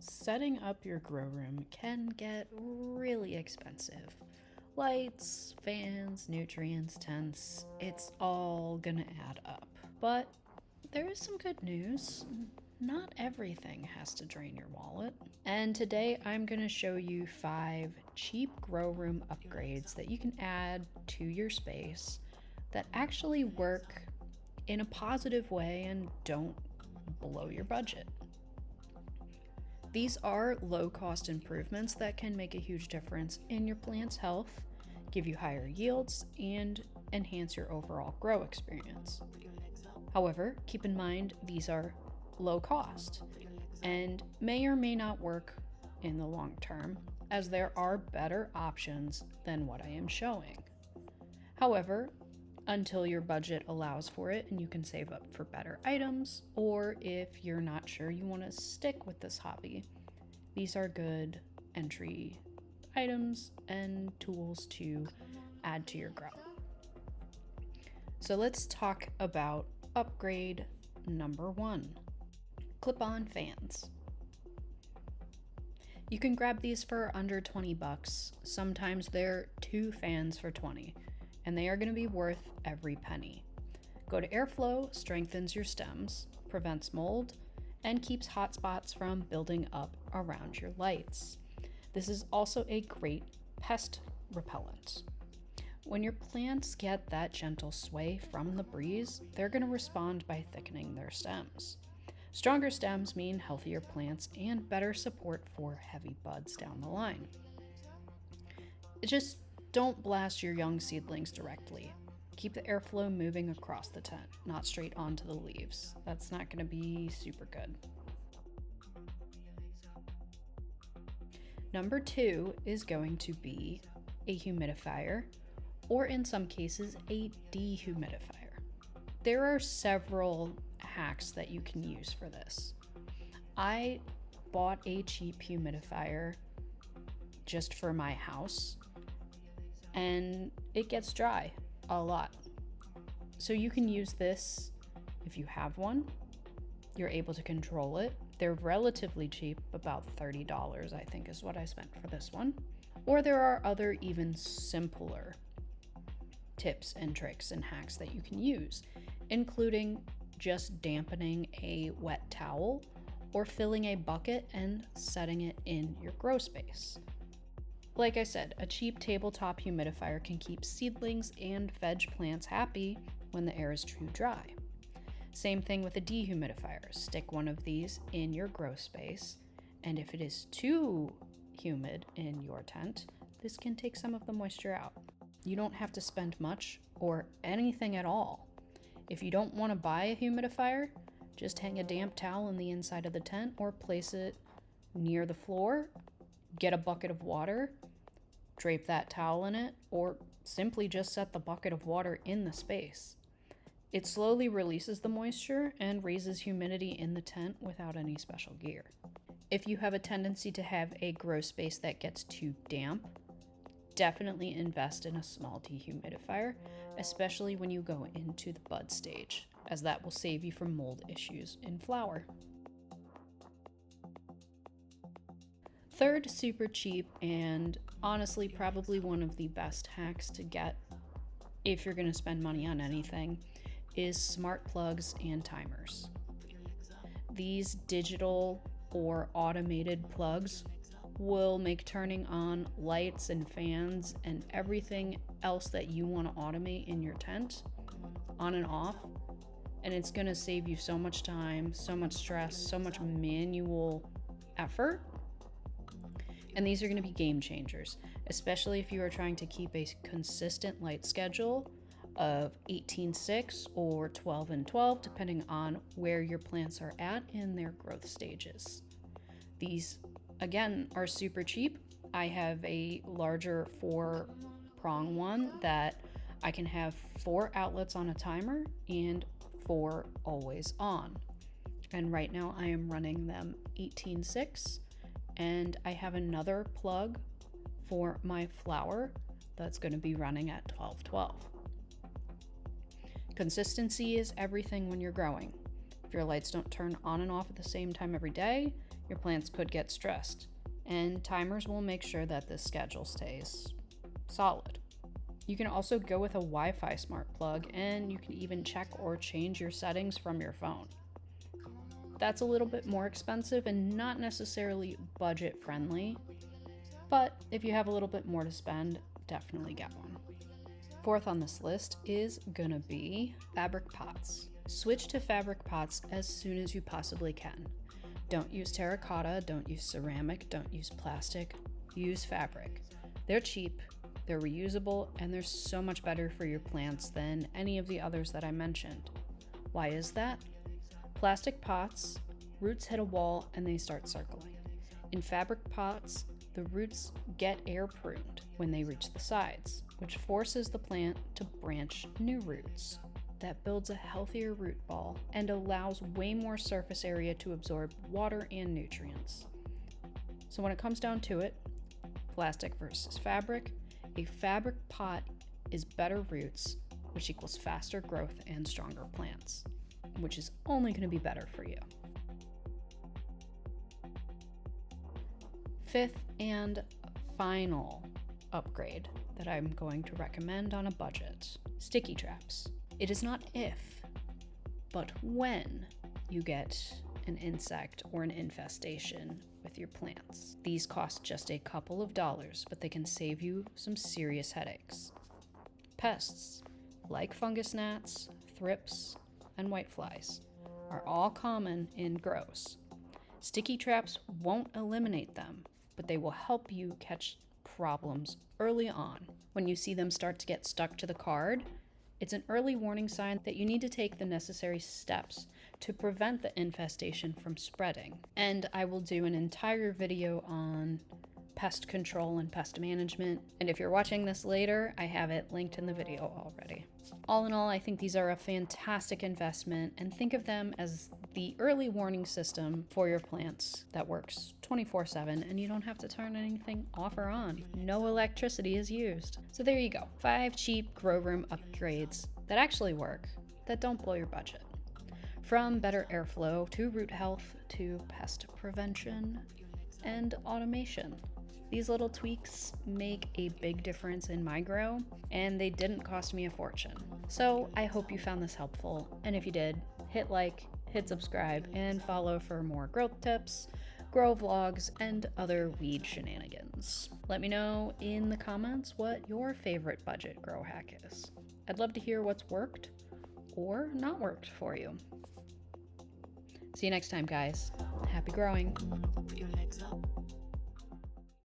setting up your grow room can get really expensive. Lights, fans, nutrients, tents, it's all gonna add up. But there is some good news. Not everything has to drain your wallet. And today I'm going to show you 5 cheap grow room upgrades that you can add to your space that actually work in a positive way and don't blow your budget. These are low-cost improvements that can make a huge difference in your plant's health, give you higher yields, and enhance your overall grow experience. However, keep in mind these are low cost and may or may not work in the long term, as there are better options than what I am showing. However, until your budget allows for it and you can save up for better items, or if you're not sure you want to stick with this hobby, these are good entry items and tools to add to your grow. So let's talk about upgrade number 1. Clip-on fans. You can grab these for under 20 bucks. Sometimes they're 2 fans for 20, and they are going to be worth every penny. Good airflow strengthens your stems, prevents mold, and keeps hot spots from building up around your lights. This is also a great pest repellent. When your plants get that gentle sway from the breeze, they're going to respond by thickening their stems. Stronger stems mean healthier plants and better support for heavy buds down the line. Just don't blast your young seedlings directly. Keep the airflow moving across the tent, not straight onto the leaves. That's not going to be super good. Number 2 is going to be a humidifier, or in some cases, a dehumidifier. There are several hacks that you can use for this. I bought a cheap humidifier just for my house, and it gets dry a lot. So you can use this if you have one. You're able to control it. They're relatively cheap, about $30 I think is what I spent for this one. Or there are other even simpler tips and tricks and hacks that you can use, including just dampening a wet towel or filling a bucket and setting it in your grow space. Like I said, a cheap tabletop humidifier can keep seedlings and veg plants happy when the air is too dry. Same thing with a dehumidifier. Stick one of these in your grow space, and if it is too humid in your tent, this can take some of the moisture out. You don't have to spend much or anything at all. If you don't want to buy a humidifier, just hang a damp towel in the inside of the tent or place it near the floor, get a bucket of water, drape that towel in it, or simply just set the bucket of water in the space. It slowly releases the moisture and raises humidity in the tent without any special gear. If you have a tendency to have a grow space that gets too damp, definitely invest in a small dehumidifier, especially when you go into the bud stage, as that will save you from mold issues in flower. Third, super cheap and honestly probably one of the best hacks to get if you're going to spend money on anything, is smart plugs and timers. These digital or automated plugs will make turning on lights and fans and everything else that you want to automate in your tent on and off, and it's going to save you so much time, so much stress, so much manual effort. And these are going to be game changers, especially if you are trying to keep a consistent light schedule of 18/6 or 12/12, depending on where your plants are at in their growth stages. These, again, are super cheap. I have a larger 4-prong one that I can have 4 outlets on a timer and 4 always on. And right now I am running them 18/6, and I have another plug for my flower that's going to be running at 12/12. Consistency is everything when you're growing. If your lights don't turn on and off at the same time every day, your plants could get stressed, and timers will make sure that this schedule stays solid. You can also go with a Wi-Fi smart plug, and you can even check or change your settings from your phone. That's a little bit more expensive and not necessarily budget friendly, but if you have a little bit more to spend, definitely get one. Fourth on this list is gonna be fabric pots. Switch to fabric pots as soon as you possibly can. Don't use terracotta, don't use ceramic, don't use plastic, use fabric. They're cheap, they're reusable, and they're so much better for your plants than any of the others that I mentioned. Why is that? Plastic pots, roots hit a wall and they start circling. In fabric pots, the roots get air pruned when they reach the sides, which forces the plant to branch new roots. That builds a healthier root ball and allows way more surface area to absorb water and nutrients. So when it comes down to it, plastic versus fabric, a fabric pot is better roots, which equals faster growth and stronger plants, which is only going to be better for you. Fifth and final upgrade that I'm going to recommend on a budget: sticky traps. It is not if, but when you get an insect or an infestation with your plants. These cost just a couple of dollars, but they can save you some serious headaches. Pests, like fungus gnats, thrips, and whiteflies, are all common in grows. Sticky traps won't eliminate them, but they will help you catch problems early on. When you see them start to get stuck to the card, it's an early warning sign that you need to take the necessary steps to prevent the infestation from spreading. And I will do an entire video on pest control and pest management. And if you're watching this later, I have it linked in the video already. All in all, I think these are a fantastic investment, and think of them as the early warning system for your plants that works 24/7, and you don't have to turn anything off or on. No electricity is used. So there you go, 5 cheap grow room upgrades that actually work, that don't blow your budget. From better airflow to root health to pest prevention and automation. These little tweaks make a big difference in my grow, and they didn't cost me a fortune. So I hope you found this helpful, and if you did, hit like, hit subscribe, and follow for more growth tips, grow vlogs, and other weed shenanigans. Let me know in the comments what your favorite budget grow hack is. I'd love to hear what's worked or not worked for you. See you next time, guys. Happy growing.